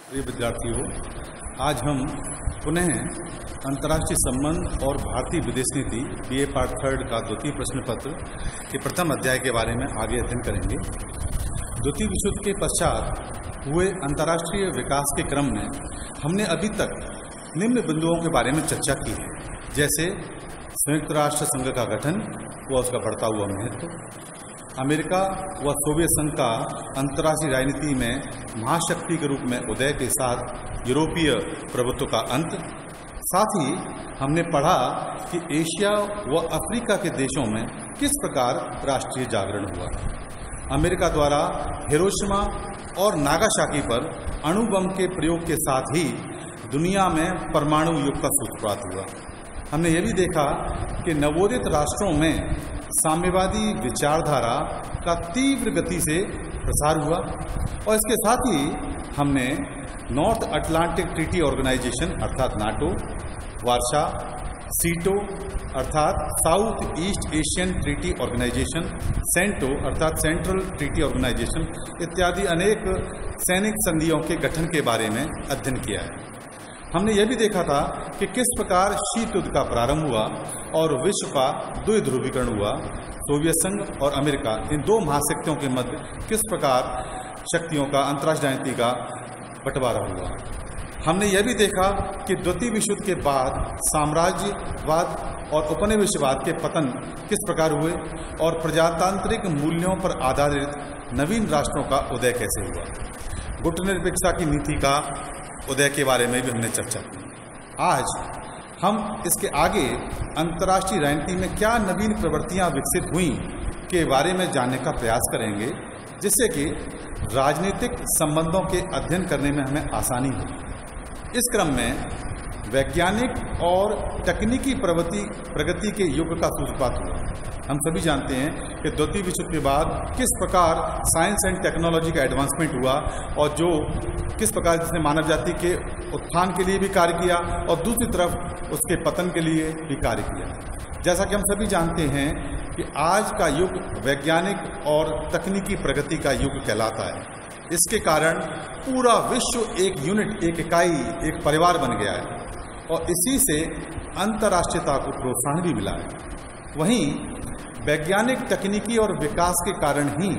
प्रिय विद्यार्थियों, आज हम पुनः अंतर्राष्ट्रीय संबंध और भारतीय विदेश नीति BA पार्ट 3 का द्वितीय प्रश्न पत्र के प्रथम अध्याय के बारे में आगे अध्ययन करेंगे। द्वितीय विश्व युद्ध के पश्चात हुए अंतर्राष्ट्रीय विकास के क्रम में हमने अभी तक निम्न बिंदुओं के बारे में चर्चा की है, जैसे संयुक्त राष्ट्र संघ का गठन व उसका बढ़ता हुआ महत्व, अमेरिका व सोवियत संघ का अंतर्राष्ट्रीय राजनीति में महाशक्ति के रूप में उदय के साथ यूरोपीय प्रभुत्व का अंत। साथ ही हमने पढ़ा कि एशिया व अफ्रीका के देशों में किस प्रकार राष्ट्रीय जागरण हुआ। अमेरिका द्वारा हिरोशिमा और नागासाकी पर अणु बम के प्रयोग के साथ ही दुनिया में परमाणु युग का सूत्रपात हुआ। हमने यह भी देखा कि नवोदित राष्ट्रों में साम्यवादी विचारधारा का तीव्र गति से प्रसार हुआ और इसके साथ ही हमने नॉर्थ अटलांटिक ट्रीटी ऑर्गेनाइजेशन अर्थात नाटो, वार्सा, सीटो अर्थात South East Asian Treaty Organization, CENTO अर्थात सेंट्रल ट्रीटी ऑर्गेनाइजेशन इत्यादि अनेक सैनिक संधियों के गठन के बारे में अध्ययन किया है। हमने यह भी देखा था कि किस प्रकार शीत युद्ध का प्रारंभ हुआ और विश्व का द्विध्रुवीकरण हुआ। सोवियत संघ और अमेरिका इन दो महाशक्तियों के मध्य किस प्रकार शक्तियों का अंतर्राष्ट्रीय राजनीति का बंटवारा हुआ। हमने यह भी देखा कि द्वितीय विश्व युद्ध के बाद साम्राज्यवाद और उपनिवेशवाद के पतन किस प्रकार हुए और प्रजातांत्रिक मूल्यों पर आधारित नवीन राष्ट्रों का उदय कैसे हुआ। गुटनिरपेक्षता की नीति का उदय के बारे में भी हमने चर्चा की। आज हम इसके आगे अंतर्राष्ट्रीय राजनीति में क्या नवीन प्रवृत्तियां विकसित हुई के बारे में जानने का प्रयास करेंगे, जिससे कि राजनीतिक संबंधों के अध्ययन करने में हमें आसानी हो। इस क्रम में वैज्ञानिक और तकनीकी प्रगति के युग का सूत्रपात हुआ। हम सभी जानते हैं कि द्वितीय विश्व युद्ध के बाद किस प्रकार साइंस एंड टेक्नोलॉजी का एडवांसमेंट हुआ और जो किस प्रकार जिसने मानव जाति के उत्थान के लिए भी कार्य किया और दूसरी तरफ उसके पतन के लिए भी कार्य किया। जैसा कि हम सभी जानते हैं कि आज का युग वैज्ञानिक और तकनीकी प्रगति का युग कहलाता है। इसके कारण पूरा विश्व एक यूनिट, एक इकाई, एक परिवार बन गया है और इसी से अंतर्राष्ट्रीयता को प्रोत्साहन भी मिला है। वहीं वैज्ञानिक तकनीकी और विकास के कारण ही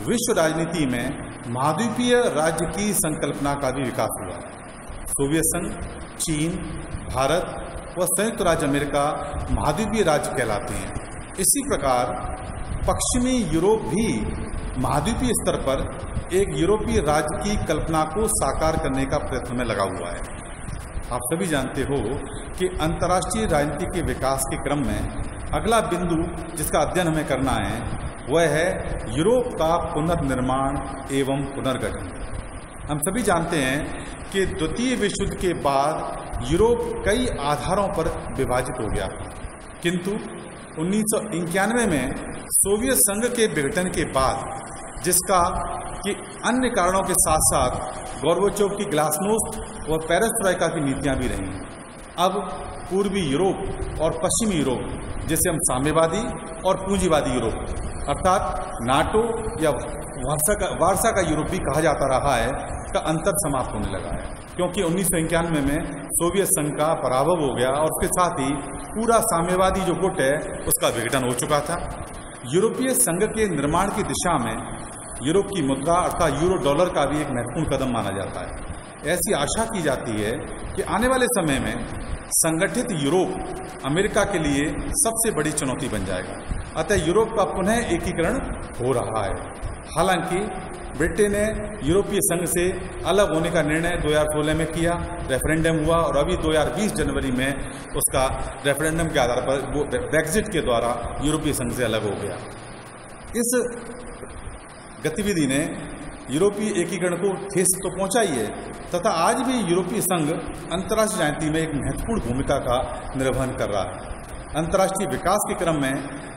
विश्व राजनीति में महाद्वीपीय राज्य की संकल्पना का भी विकास हुआ। सोवियत संघ, चीन, भारत व संयुक्त राज्य अमेरिका महाद्वीपीय राज्य कहलाते हैं। इसी प्रकार पश्चिमी यूरोप भी महाद्वीपीय स्तर पर एक यूरोपीय राज्य की कल्पना को साकार करने का प्रयत्न में लगा हुआ है। आप सभी जानते हो कि अंतर्राष्ट्रीय राजनीति के विकास के क्रम में अगला बिंदु जिसका अध्ययन हमें करना है वह है यूरोप का पुनर्निर्माण एवं पुनर्गठन। हम सभी जानते हैं कि द्वितीय विश्व युद्ध के बाद यूरोप कई आधारों पर विभाजित हो गया, किंतु 1991 में सोवियत संघ के विघटन के बाद, जिसका कि अन्य कारणों के साथ साथ गोर्बाचोव की ग्लासनोस्त व पेरेस्ट्रोइका की नीतियां भी रही। अब पूर्वी यूरोप और पश्चिमी यूरोप, जिसे हम साम्यवादी और पूंजीवादी यूरोप अर्थात नाटो या वार्सा का यूरोप भी कहा जाता रहा है, का अंतर समाप्त होने लगा है, क्योंकि 1991 में सोवियत संघ का पराभव हो गया और उसके साथ ही पूरा साम्यवादी जो गुट है उसका विघटन हो चुका था। यूरोपीय संघ के निर्माण की दिशा में यूरोप की मुद्रा अर्थात यूरो डॉलर का भी एक महत्वपूर्ण कदम माना जाता है। ऐसी आशा की जाती है कि आने वाले समय में संगठित यूरोप अमेरिका के लिए सबसे बड़ी चुनौती बन जाएगा। अतः यूरोप का पुनः एकीकरण हो रहा है। हालांकि ब्रिटेन ने यूरोपीय संघ से अलग होने का निर्णय 2016 में किया, रेफरेंडम हुआ और अभी 2020 जनवरी में उसका रेफरेंडम के आधार पर वो ब्रेक्जिट के द्वारा यूरोपीय संघ से अलग हो गया। इस गतिविधि ने यूरोपीय एकीकरण को ठेस तो पहुंचाई है तथा आज भी यूरोपीय संघ अंतर्राष्ट्रीय राजनीति में एक महत्वपूर्ण भूमिका का निर्वहन कर रहा है। अंतर्राष्ट्रीय विकास के क्रम में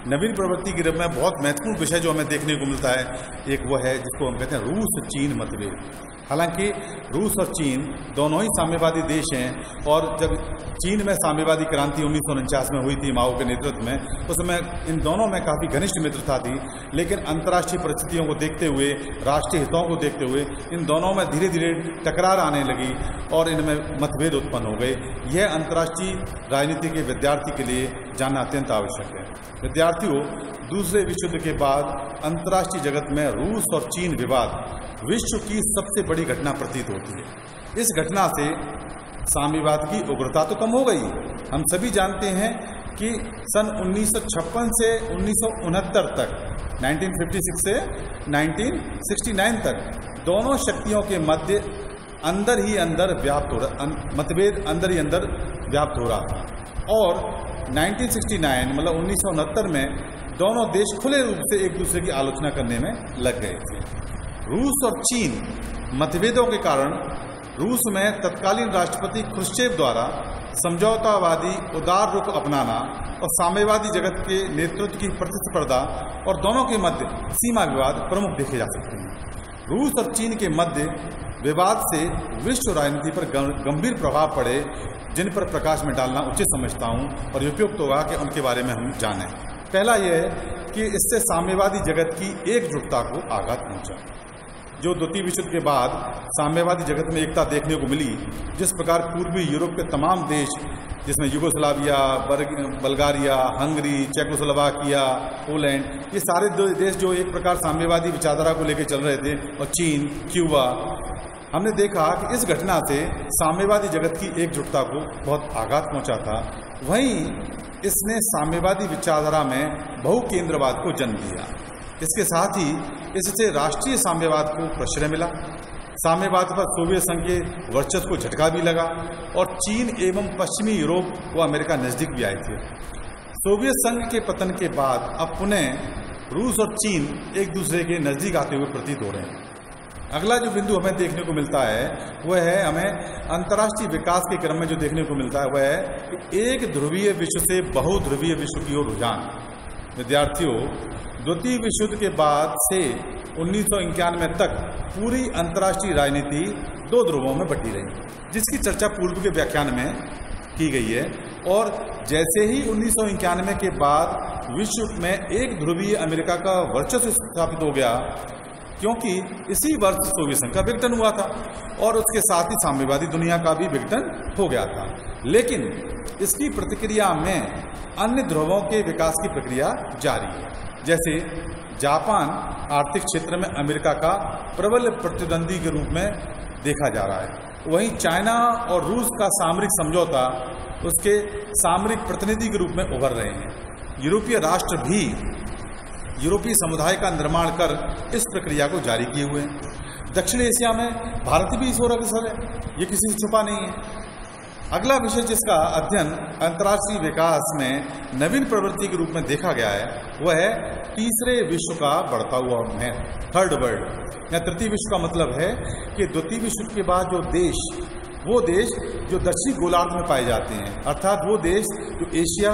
नवीन प्रवृत्ति के रूप में बहुत महत्वपूर्ण विषय जो हमें देखने को मिलता है, एक वो है जिसको हम कहते हैं रूस चीन मतभेद। हालांकि रूस और चीन दोनों ही साम्यवादी देश हैं और जब चीन में साम्यवादी क्रांति 1949 में हुई थी माओ के नेतृत्व में, उस समय इन दोनों में काफ़ी घनिष्ठ मित्रता थी। लेकिन अंतर्राष्ट्रीय परिस्थितियों को देखते हुए, राष्ट्रीय हितों को देखते हुए इन दोनों में धीरे धीरे टकरार आने लगी और इनमें मतभेद उत्पन्न हो गए। यह अंतर्राष्ट्रीय राजनीति के विद्यार्थी के लिए जानना अत्यंत आवश्यक है। विद्यार्थियों, दूसरे विश्व युद्ध के बाद अंतर्राष्ट्रीय जगत में रूस और चीन विवाद विश्व की सबसे बड़ी घटना प्रतीत होती है। इस घटना से साम्यवाद की उग्रता तो कम हो गई। हम सभी जानते हैं कि सन 1956 से 1969 तक, 1956 से 1969 तक दोनों शक्तियों के मध्य अंदर ही अंदर व्याप्त हो रहा, मतभेद अंदर ही अंदर व्याप्त हो रहा था। और 1969 मतलब 1969 में दोनों देश खुले रूप से एक दूसरे की आलोचना करने में लग गए थे। रूस और चीन मतभेदों के कारण रूस में तत्कालीन राष्ट्रपति ख्रुश्चेव द्वारा समझौतावादी उदार रुख अपनाना और साम्यवादी जगत के नेतृत्व की प्रतिस्पर्धा और दोनों के मध्य सीमा विवाद प्रमुख देखे जा सकते हैं। रूस और चीन के मध्य विवाद से विश्व राजनीति पर गंभीर प्रभाव पड़े, जिन पर प्रकाश में डालना उचित समझता हूं और उपयुक्त होगा कि उनके बारे में हम जानें। पहला यह है कि इससे साम्यवादी जगत की एकजुटता को आघात पहुंचा। जो द्वितीय विश्व युद्ध के बाद साम्यवादी जगत में एकता देखने को मिली, जिस प्रकार पूर्वी यूरोप के तमाम देश, जिसमें Yugoslavia, Bulgaria, Hungary, Czechoslovakia, Poland, ये सारे देश जो एक प्रकार साम्यवादी विचारधारा को लेकर चल रहे थे, और चीन, क्यूबा, हमने देखा कि इस घटना से साम्यवादी जगत की एकजुटता को बहुत आघात पहुंचा था। वहीं इसने साम्यवादी विचारधारा में बहुकेंद्रवाद को जन्म दिया। इसके साथ ही इससे राष्ट्रीय साम्यवाद को प्रश्रय मिला। साम्यवाद पर सोवियत संघ के वर्चस्व को झटका भी लगा और चीन एवं पश्चिमी यूरोप व अमेरिका नजदीक भी आए थे। सोवियत संघ के पतन के बाद अब पुनः रूस और चीन एक दूसरे के नजदीक आते हुए प्रतीत हो रहे हैं। अगला जो बिंदु हमें देखने को मिलता है वह है, हमें अंतर्राष्ट्रीय विकास के क्रम में जो देखने को मिलता है वह है कि एक ध्रुवीय विश्व से बहुध्रुवीय विश्व की ओर रुझान। विद्यार्थियों, द्वितीय विश्व युद्ध के बाद से 1991 तक पूरी अंतर्राष्ट्रीय राजनीति दो ध्रुवों में बटी रही, जिसकी चर्चा पूर्व के व्याख्यान में की गई है। और जैसे ही 1991 के बाद विश्व में एक ध्रुवीय अमेरिका का वर्चस्व स्थापित हो गया, क्योंकि इसी वर्ष सोवियत संघ का विघटन हुआ था और उसके साथ ही साम्यवादी दुनिया का भी विघटन हो गया था। लेकिन इसकी प्रतिक्रिया में अन्य ध्रुवों के विकास की प्रक्रिया जारी है। जैसे जापान आर्थिक क्षेत्र में अमेरिका का प्रबल प्रतिद्वंदी के रूप में देखा जा रहा है। वहीं चाइना और रूस का सामरिक समझौता उसके सामरिक प्रतिनिधि के रूप में उभर रहे हैं। यूरोपीय राष्ट्र भी यूरोपीय समुदाय का निर्माण कर इस प्रक्रिया को जारी किए हुए हैं। दक्षिण एशिया में भारत भी इस ओर अग्रसर है, ये किसी से छुपा नहीं है। अगला विषय जिसका अध्ययन अंतर्राष्ट्रीय विकास में नवीन प्रवृत्ति के रूप में देखा गया है वह है तीसरे विश्व का बढ़ता हुआ महत्व, थर्ड वर्ल्ड। या तृतीय विश्व का मतलब है कि द्वितीय विश्व के बाद जो देश, वो देश जो दक्षिणी गोलार्ध में पाए जाते हैं, अर्थात वो देश जो एशिया,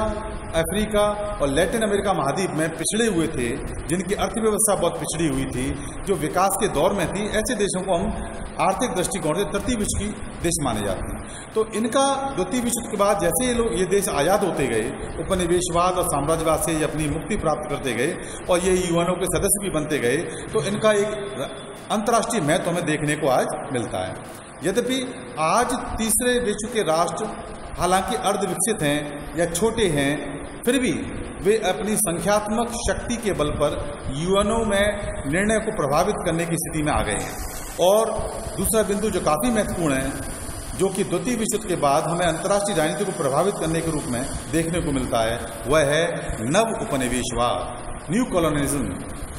अफ्रीका और लैटिन अमेरिका महाद्वीप में पिछड़े हुए थे, जिनकी अर्थव्यवस्था बहुत पिछड़ी हुई थी, जो विकास के दौर में थी, ऐसे देशों को हम आर्थिक दृष्टिकोण से तृतीय विश्व की देश माने जाते हैं। तो इनका द्वितीय विश्व के बाद जैसे ये देश आज़ाद होते गए, उपनिवेशवाद और साम्राज्यवाद से अपनी मुक्ति प्राप्त करते गए और ये यूएनओ के सदस्य भी बनते गए, तो इनका एक अंतर्राष्ट्रीय महत्व हमें देखने को आज मिलता है। यद्यपि आज तीसरे विश्व के राष्ट्र हालांकि अर्धविकसित हैं या छोटे हैं, फिर भी वे अपनी संख्यात्मक शक्ति के बल पर यूएनओ में निर्णय को प्रभावित करने की स्थिति में आ गए हैं। और दूसरा बिंदु जो काफ़ी महत्वपूर्ण है, जो कि द्वितीय विश्व युद्ध के बाद हमें अंतर्राष्ट्रीय राजनीति को प्रभावित करने के रूप में देखने को मिलता है, वह है नव उपनिवेशवाद, न्यू कॉलोनिज्म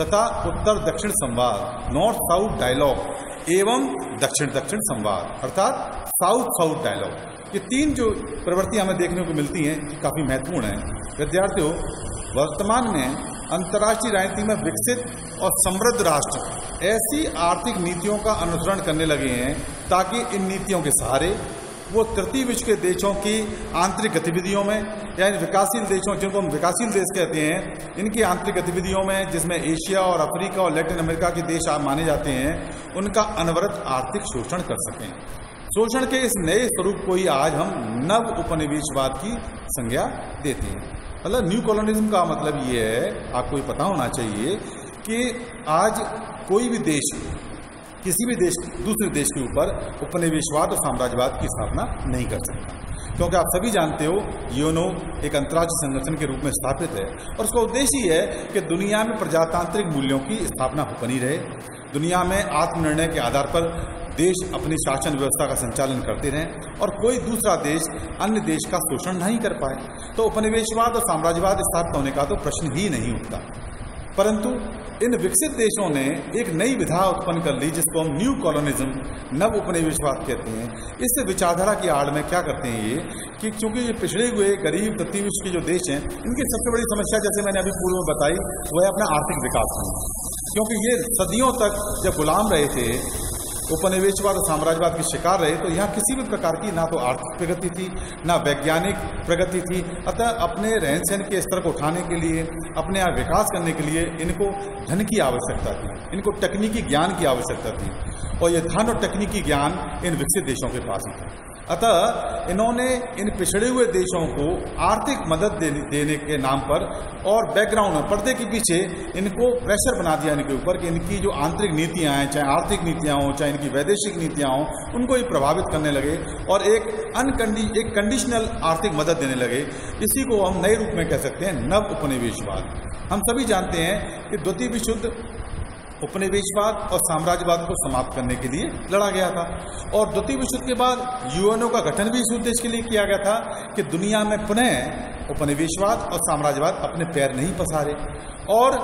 तथा उत्तर दक्षिण संवाद, नॉर्थ साउथ डायलॉग एवं दक्षिण दक्षिण संवाद, अर्थात साउथ साउथ डायलॉग। ये तीन जो प्रवृत्तियां हमें देखने को मिलती हैं काफ़ी महत्वपूर्ण हैं। विद्यार्थियों, वर्तमान में अंतर्राष्ट्रीय राजनीति में विकसित और समृद्ध राष्ट्र ऐसी आर्थिक नीतियों का अनुसरण करने लगे हैं ताकि इन नीतियों के सहारे वो तृतीय विश्व के देशों की आंतरिक गतिविधियों में, यानी विकासशील देशों, जिनको हम विकासशील देश कहते हैं, इनकी आंतरिक गतिविधियों में, जिसमें एशिया और अफ्रीका और लैटिन अमेरिका के देश माने जाते हैं, उनका अनवरत आर्थिक शोषण कर सकें। शोषण के इस नए स्वरूप को ही आज हम नव उपनिवेशवाद की संज्ञा देते हैं। मतलब न्यू कॉलोनिज्म का मतलब ये है, आपको ये पता होना चाहिए कि आज कोई भी देश किसी भी देश दूसरे देश के ऊपर उपनिवेशवाद और साम्राज्यवाद की स्थापना नहीं कर सकता, क्योंकि आप सभी जानते हो यूएनओ एक अंतर्राष्ट्रीय संगठन के रूप में स्थापित है और उसका उद्देश्य ही है कि दुनिया में प्रजातांत्रिक मूल्यों की स्थापना बनी रहे, दुनिया में आत्मनिर्णय के आधार पर देश अपनी शासन व्यवस्था का संचालन करते रहें और कोई दूसरा देश अन्य देश का शोषण नहीं कर पाए। तो उपनिवेशवाद और साम्राज्यवाद स्थापित होने का तो प्रश्न ही नहीं उठता। परंतु इन विकसित देशों ने एक नई विधा उत्पन्न कर ली, जिसको हम न्यू कॉलोनिज्म, नव उपनिवेशवाद कहते हैं। इस विचारधारा की आड़ में क्या करते हैं ये कि चूंकि ये पिछड़े हुए गरीब तृतीय विश्व के जो देश हैं, इनकी सबसे बड़ी समस्या, जैसे मैंने अभी पूर्व में बताई, वो है अपना आर्थिक विकास होना। क्योंकि ये सदियों तक जब गुलाम रहे थे, उपनिवेशवाद और साम्राज्यवाद के शिकार रहे, तो यहाँ किसी भी प्रकार की ना तो आर्थिक प्रगति थी, ना वैज्ञानिक प्रगति थी। अतः अपने रहन सहन के स्तर को उठाने के लिए, अपने यहाँ विकास करने के लिए इनको धन की आवश्यकता थी, इनको तकनीकी ज्ञान की आवश्यकता थी, और ये धन और तकनीकी ज्ञान इन विकसित देशों के पास ही था। अतः इन्होंने इन पिछड़े हुए देशों को आर्थिक मदद देने के नाम पर और बैकग्राउंड में, पर्दे के पीछे इनको प्रेशर बना दिया इनके ऊपर कि इनकी जो आंतरिक नीतियां हैं, चाहे आर्थिक नीतियां हों, चाहे इनकी वैदेशिक नीतियां हों, उनको ये प्रभावित करने लगे और एक कंडीशनल आर्थिक मदद देने लगे। इसी को हम नए रूप में कह सकते हैं नव उपनिवेशवाद। हम सभी जानते हैं कि द्वितीय विश्व युद्ध उपनिवेशवाद और साम्राज्यवाद को समाप्त करने के लिए लड़ा गया था, और द्वितीय विश्व युद्ध के बाद यूएनओ का गठन भी इस उद्देश्य के लिए किया गया था कि दुनिया में पुनः उपनिवेशवाद और साम्राज्यवाद अपने पैर नहीं पसारे और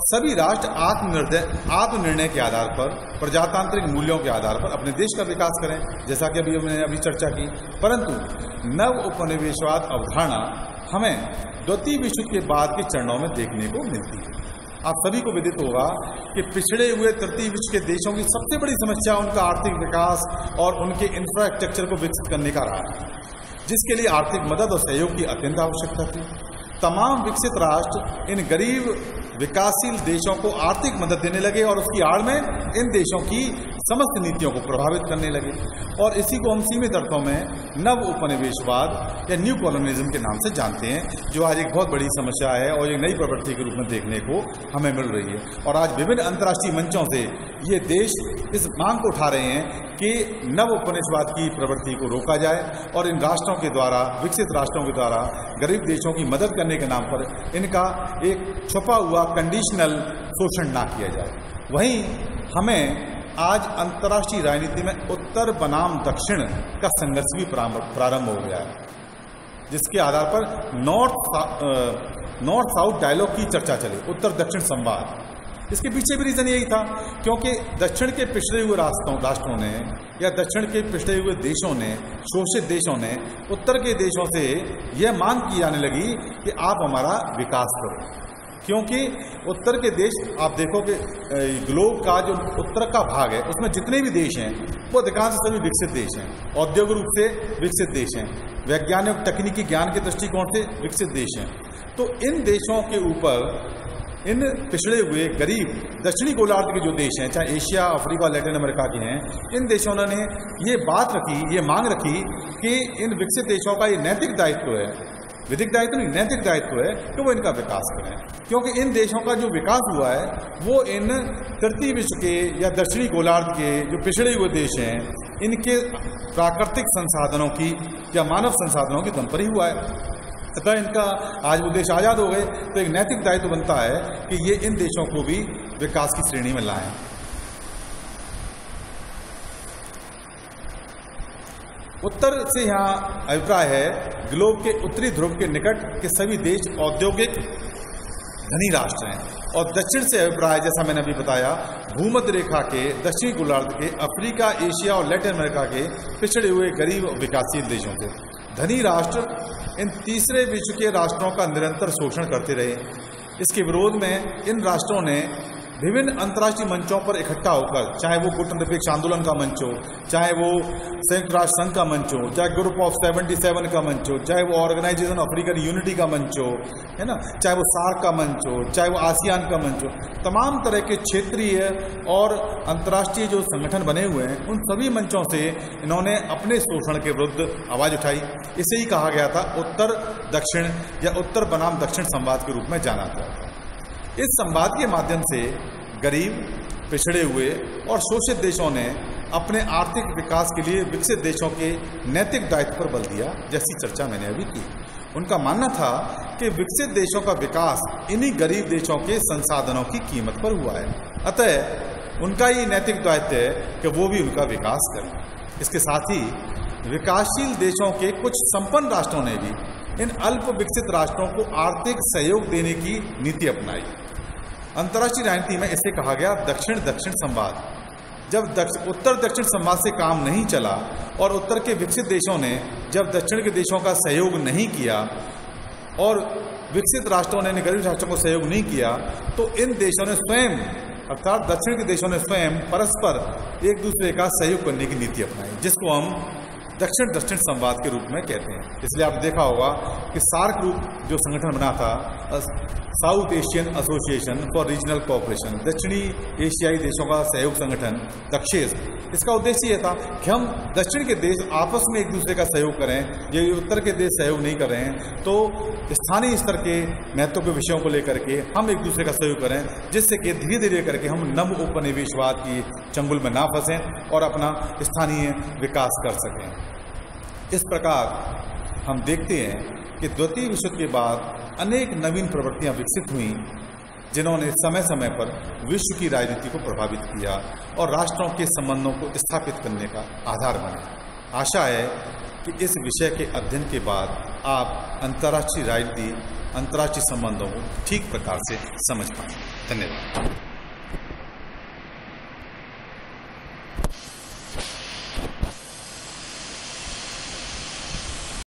सभी राष्ट्र आत्मनिर्णय के आधार पर, प्रजातांत्रिक मूल्यों के आधार पर अपने देश का विकास करें, जैसा कि हमने अभी चर्चा की। परंतु नव उपनिवेशवाद अवधारणा हमें द्वितीय विश्व युद्ध के बाद के चरणों में देखने को मिलती है। आप सभी को विदित होगा कि पिछड़े हुए तृतीय विश्व के देशों की सबसे बड़ी समस्या उनका आर्थिक विकास और उनके इंफ्रास्ट्रक्चर को विकसित करने का रहा है, जिसके लिए आर्थिक मदद और सहयोग की अत्यंत आवश्यकता थी। तमाम विकसित राष्ट्र इन गरीब विकासशील देशों को आर्थिक मदद देने लगे और उसकी आड़ में इन देशों की समस्त नीतियों को प्रभावित करने लगे, और इसी को हम सीमित अर्थों में नव उपनिवेशवाद या न्यू कॉलोनिज्म के नाम से जानते हैं, जो आज एक बहुत बड़ी समस्या है और एक नई प्रवृत्ति के रूप में देखने को हमें मिल रही है। और आज विभिन्न अंतर्राष्ट्रीय मंचों से ये देश इस मांग को उठा रहे हैं कि नव उपनिवेशवाद की प्रवृत्ति को रोका जाए और इन राष्ट्रों के द्वारा, विकसित राष्ट्रों के द्वारा गरीब देशों की मदद करने के नाम पर इनका एक छुपा हुआ कंडीशनल शोषण ना किया जाए। वहीं हमें आज अंतर्राष्ट्रीय राजनीति में उत्तर बनाम दक्षिण का संघर्ष भी प्रारंभ हो गया है, जिसके आधार पर नॉर्थ साउथ डायलॉग की चर्चा चली, उत्तर दक्षिण संवाद। इसके पीछे भी रीजन यही था, क्योंकि दक्षिण के पिछड़े हुए राष्ट्रों ने या दक्षिण के पिछड़े हुए देशों ने, शोषित देशों ने उत्तर के देशों से यह मांग की जाने लगी कि आप हमारा विकास करो, क्योंकि उत्तर के देश, आप देखो कि ग्लोब का जो उत्तर का भाग है उसमें जितने भी देश हैं वो अधिकांश सभी विकसित देश हैं, औद्योगिक रूप से विकसित देश हैं, वैज्ञानिक तकनीकी ज्ञान के दृष्टिकोण से विकसित देश हैं। तो इन देशों के ऊपर इन पिछड़े हुए गरीब दक्षिणी गोलार्ध के जो देश हैं, चाहे एशिया, अफ्रीका, लैटिन अमेरिका के हैं, इन देशों ने ये बात रखी, ये मांग रखी कि इन विकसित देशों का ये नैतिक दायित्व है, विधिक दायित्व नहीं, नैतिक दायित्व है कि वो इनका विकास करें, क्योंकि इन देशों का जो विकास हुआ है वो इन तृतीय विश्व के या दक्षिणी गोलार्ध के जो पिछड़े हुए देश हैं, इनके प्राकृतिक संसाधनों की या मानव संसाधनों के दम पर ही हुआ है। अतः इनका आज वो देश आज़ाद हो गए तो एक नैतिक दायित्व बनता है कि ये इन देशों को भी विकास की श्रेणी में लाएं। उत्तर से यहाँ अभिप्राय है ग्लोब के उत्तरी ध्रुव के निकट के सभी देश औद्योगिक धनी राष्ट्र हैं, और दक्षिण से अभिप्राय, जैसा मैंने अभी बताया, भूमध्य रेखा के दक्षिणी गोलार्ध के अफ्रीका, एशिया और लैटिन अमेरिका के पिछड़े हुए गरीब विकासशील देशों से। धनी राष्ट्र इन तीसरे विश्व के राष्ट्रों का निरंतर शोषण करते रहे। इसके विरोध में इन राष्ट्रों ने विभिन्न अंतर्राष्ट्रीय मंचों पर इकट्ठा होकर, चाहे वो गुटनिरपेक्ष आंदोलन का मंच हो, चाहे वो संयुक्त राष्ट्र संघ का मंच हो, चाहे ग्रुप ऑफ 77 का मंच हो, चाहे वो ऑर्गेनाइजेशन ऑफ अफ्रीकन यूनिटी का मंच हो, है ना, चाहे वो सार्क का मंच हो, चाहे वो आसियान का मंच हो, तमाम तरह के क्षेत्रीय और अंतर्राष्ट्रीय जो संगठन बने हुए हैं, उन सभी मंचों से इन्होंने अपने शोषण के विरुद्ध आवाज़ उठाई। इसे ही कहा गया था उत्तर दक्षिण या उत्तर बनाम दक्षिण संवाद के रूप में जाना था। इस संवाद के माध्यम से गरीब, पिछड़े हुए और शोषित देशों ने अपने आर्थिक विकास के लिए विकसित देशों के नैतिक दायित्व पर बल दिया, जैसी चर्चा मैंने अभी की। उनका मानना था कि विकसित देशों का विकास इन्हीं गरीब देशों के संसाधनों की कीमत पर हुआ है, अतः उनका ये नैतिक दायित्व है कि वो भी उनका विकास करें। इसके साथ ही विकासशील देशों के कुछ संपन्न राष्ट्रों ने भी इन अल्प विकसित राष्ट्रों को आर्थिक सहयोग देने की नीति अपनाई। अंतर्राष्ट्रीय राजनीति में इसे कहा गया दक्षिण दक्षिण संवाद। जब उत्तर दक्षिण संवाद से काम नहीं चला और उत्तर के विकसित देशों ने जब दक्षिण के देशों का सहयोग नहीं किया और विकसित राष्ट्रों ने गरीब राष्ट्रों को सहयोग नहीं किया, तो इन देशों ने स्वयं, अर्थात दक्षिण के देशों ने स्वयं परस्पर एक दूसरे का सहयोग करने की नीति अपनाई, जिसको हम दक्षिण दक्षिण संवाद के रूप में कहते हैं। इसलिए आपने देखा होगा कि सार्क ग्रुप जो संगठन बना था, south Asian association for regional cooperation, दक्षिणी एशियाई देशों का सहयोग संगठन दक्षेस, इसका उद्देश्य ये था कि हम दक्षिण के देश आपस में एक दूसरे का सहयोग करें। ये उत्तर के देश सहयोग नहीं कर रहे हैं, तो स्थानीय स्तर के महत्व के विषयों को लेकर के हम एक दूसरे का सहयोग करें, जिससे कि धीरे धीरे करके हम नव उपनिवेशवाद की चंगुल में ना फंसें और अपना स्थानीय विकास कर सकें। इस प्रकार हम देखते हैं कि द्वितीय विश्व युद्ध के बाद अनेक नवीन प्रवृत्तियां विकसित हुईं, जिन्होंने समय समय पर विश्व की राजनीति को प्रभावित किया और राष्ट्रों के संबंधों को स्थापित करने का आधार बने। आशा है कि इस विषय के अध्ययन के बाद आप अंतर्राष्ट्रीय राजनीति, अंतर्राष्ट्रीय संबंधों को ठीक प्रकार से समझ पाएं। धन्यवाद।